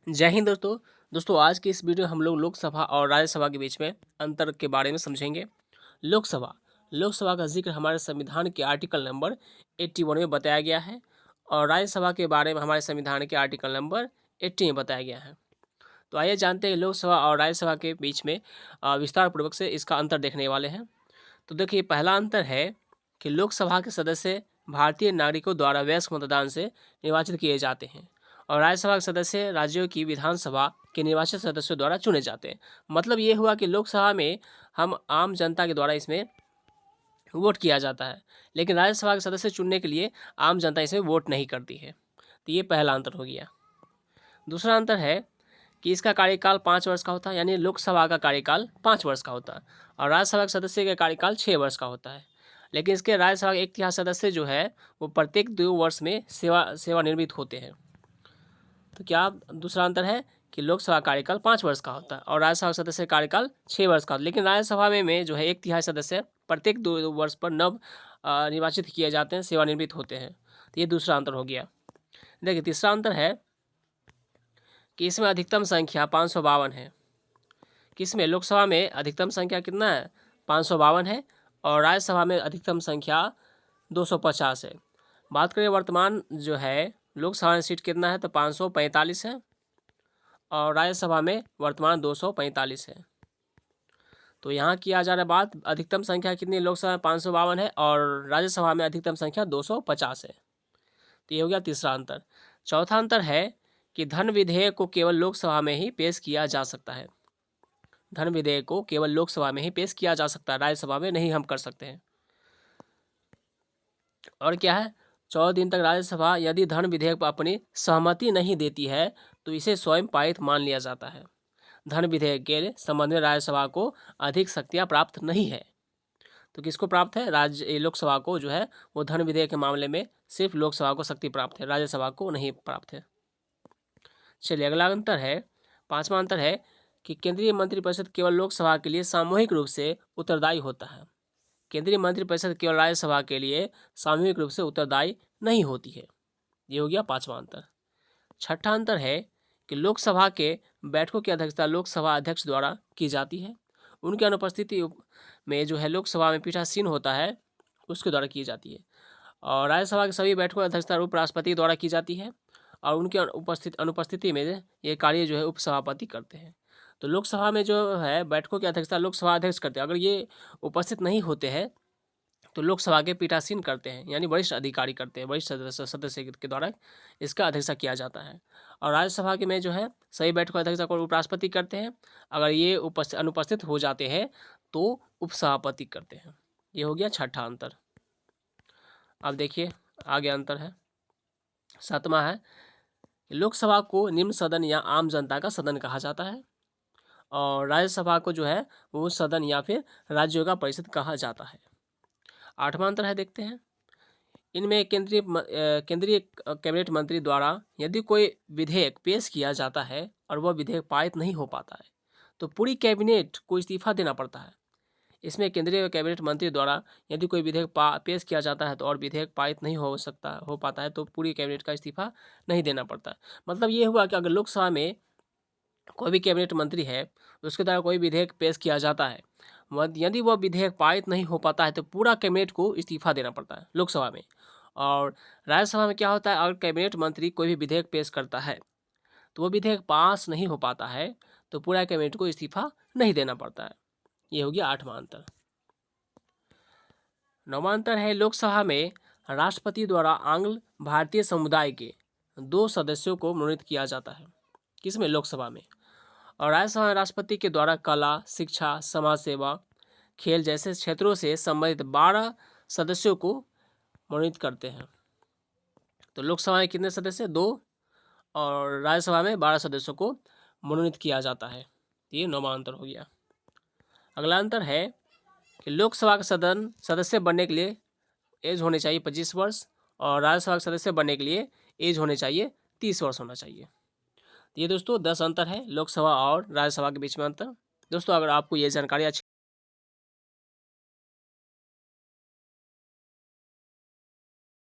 जय हिंद दोस्तों। आज की इस वीडियो में हम लोग लोकसभा और राज्यसभा के बीच में अंतर के बारे में समझेंगे। लोकसभा लोकसभा का जिक्र हमारे संविधान के आर्टिकल नंबर 81 में बताया गया है और राज्यसभा के बारे में हमारे संविधान के आर्टिकल नंबर 80 में बताया गया है। तो आइए जानते हैं लोकसभा और राज्यसभा के बीच में विस्तार पूर्वक से इसका अंतर देखने वाले हैं। तो देखिए, पहला अंतर है कि लोकसभा के सदस्य भारतीय नागरिकों द्वारा वयस्क मतदान से निर्वाचित किए जाते हैं और राज्यसभा के सदस्य राज्यों की विधानसभा के निर्वाचित सदस्यों द्वारा चुने जाते हैं। मतलब ये हुआ कि लोकसभा में हम आम जनता के द्वारा इसमें वोट किया जाता है, लेकिन राज्यसभा के सदस्य चुनने के लिए आम जनता इसमें वोट नहीं करती है। तो ये पहला अंतर हो गया। दूसरा अंतर है कि इसका कार्यकाल 5 वर्ष का होता है, यानी लोकसभा का कार्यकाल 5 वर्ष का होता है और राज्यसभा के सदस्य का कार्यकाल 6 वर्ष का होता है। लेकिन इसके राज्यसभा के 1/3 सदस्य जो है वो प्रत्येक 2 वर्ष में सेवानिवृत्त होते हैं। तो क्या दूसरा अंतर है कि लोकसभा कार्यकाल 5 वर्ष का होता है और राज्यसभा सदस्य कार्यकाल 6 वर्ष का होता है। लेकिन राज्यसभा में जो है 1/3 सदस्य प्रत्येक 2 वर्ष पर निर्वाचित किए जाते हैं, सेवानिवृत्त होते हैं। तो ये दूसरा अंतर हो गया। देखिए, तीसरा अंतर है कि इसमें अधिकतम संख्या 552 है। किसमें? लोकसभा में अधिकतम संख्या कितना है? 552 है और राज्यसभा में अधिकतम संख्या 250 है। बात करें वर्तमान जो है लोकसभा में सीट कितना है तो 545 है और राज्यसभा में वर्तमान 245 है। तो यहाँ किया जा रहा है बात, अधिकतम संख्या कितनी है? लोकसभा में 552 है और राज्यसभा में अधिकतम संख्या 250 है। तो ये हो गया तीसरा अंतर। चौथा अंतर है कि धन विधेयक को केवल लोकसभा में ही पेश किया जा सकता है। धन विधेयक को केवल लोकसभा में ही पेश किया जा सकता है, राज्यसभा में नहीं हम कर सकते हैं। और क्या है? 14 दिन तक राज्यसभा यदि धन विधेयक पर अपनी सहमति नहीं देती है तो इसे स्वयं पारित मान लिया जाता है। धन विधेयक के संबंध में राज्यसभा को अधिक शक्तियां प्राप्त नहीं है। तो किसको प्राप्त है? लोकसभा को जो है वो धन विधेयक के मामले में सिर्फ लोकसभा को शक्ति प्राप्त है, राज्यसभा को नहीं प्राप्त है। चलिए, अगला अंतर है, पांचवा अंतर है कि केंद्रीय मंत्रिपरिषद केवल लोकसभा के लिए सामूहिक रूप से उत्तरदायी होता है। केंद्रीय मंत्रिपरिषद केवल राज्यसभा के लिए सामूहिक रूप से उत्तरदायी नहीं होती है। ये हो गया पांचवा अंतर। छठा अंतर है कि लोकसभा के बैठकों की अध्यक्षता लोकसभा अध्यक्ष द्वारा की जाती है। उनकी अनुपस्थिति में जो है लोकसभा में पीठासीन होता है उसके द्वारा की जाती है और राज्यसभा की सभी बैठकों की अध्यक्षता उपराष्ट्रपति द्वारा की जाती है और उनकी अनुपस्थिति में ये कार्य जो है उपसभापति करते हैं। तो लोकसभा में जो है बैठकों की अध्यक्षता लोकसभा अध्यक्ष करते हैं। अगर ये उपस्थित नहीं होते हैं तो लोकसभा के पीठासीन करते हैं, यानी वरिष्ठ अधिकारी करते हैं, वरिष्ठ सदस्य के द्वारा इसका अध्यक्षता किया जाता है। और राज्यसभा के में जो है सही बैठकों की अध्यक्षता को उपराष्ट्रपति करते हैं। अगर ये अनुपस्थित हो जाते हैं तो उपसभापति करते हैं। ये हो गया छठा अंतर। अब देखिए आगे अंतर है, सातवां है, लोकसभा को निम्न सदन या आम जनता का सदन कहा जाता है और राज्यसभा को जो है वो सदन या फिर राज्यों का परिषद कहा जाता है। आठवां अंतर है, देखते हैं। इनमें केंद्रीय कैबिनेट मंत्री द्वारा यदि कोई विधेयक पेश किया जाता है और वह विधेयक पारित नहीं हो पाता है तो पूरी कैबिनेट को इस्तीफा देना पड़ता है। इसमें केंद्रीय कैबिनेट मंत्री द्वारा यदि कोई विधेयक पेश किया जाता है तो और विधेयक पारित नहीं हो पाता है तो पूरी कैबिनेट का इस्तीफा नहीं देना पड़ता है। मतलब ये हुआ कि अगर लोकसभा में कोई भी कैबिनेट मंत्री है उसके द्वारा कोई विधेयक पेश किया जाता है, यदि वह विधेयक पारित नहीं हो पाता है तो पूरा कैबिनेट को इस्तीफा देना पड़ता है लोकसभा में। और राज्यसभा में क्या होता है, अगर कैबिनेट मंत्री कोई भी विधेयक पेश करता है तो वो विधेयक पास नहीं हो पाता है तो पूरा कैबिनेट को इस्तीफा नहीं देना पड़ता है। ये हो गया आठवां अंतर। नौवां अंतर है, लोकसभा में राष्ट्रपति द्वारा आंग्ल भारतीय समुदाय के 2 सदस्यों को मनोनीत किया जाता है। किसमें? लोकसभा में। और राज्यसभा में राष्ट्रपति के द्वारा कला, शिक्षा, समाज सेवा, खेल जैसे क्षेत्रों से संबंधित 12 सदस्यों को मनोनीत करते हैं। तो लोकसभा में कितने सदस्य? 2 और राज्यसभा में 12 सदस्यों को मनोनीत किया जाता है। ये नौवां अंतर हो गया। अगला अंतर है कि लोकसभा का सदस्य बनने के लिए एज होने चाहिए 25 वर्ष और राज्यसभा के सदस्य बनने के लिए एज होने चाहिए 30 वर्ष होना चाहिए। ये दोस्तों 10 अंतर है लोकसभा और राज्यसभा के बीच में अंतर। दोस्तों अगर आपको ये जानकारी अच्छी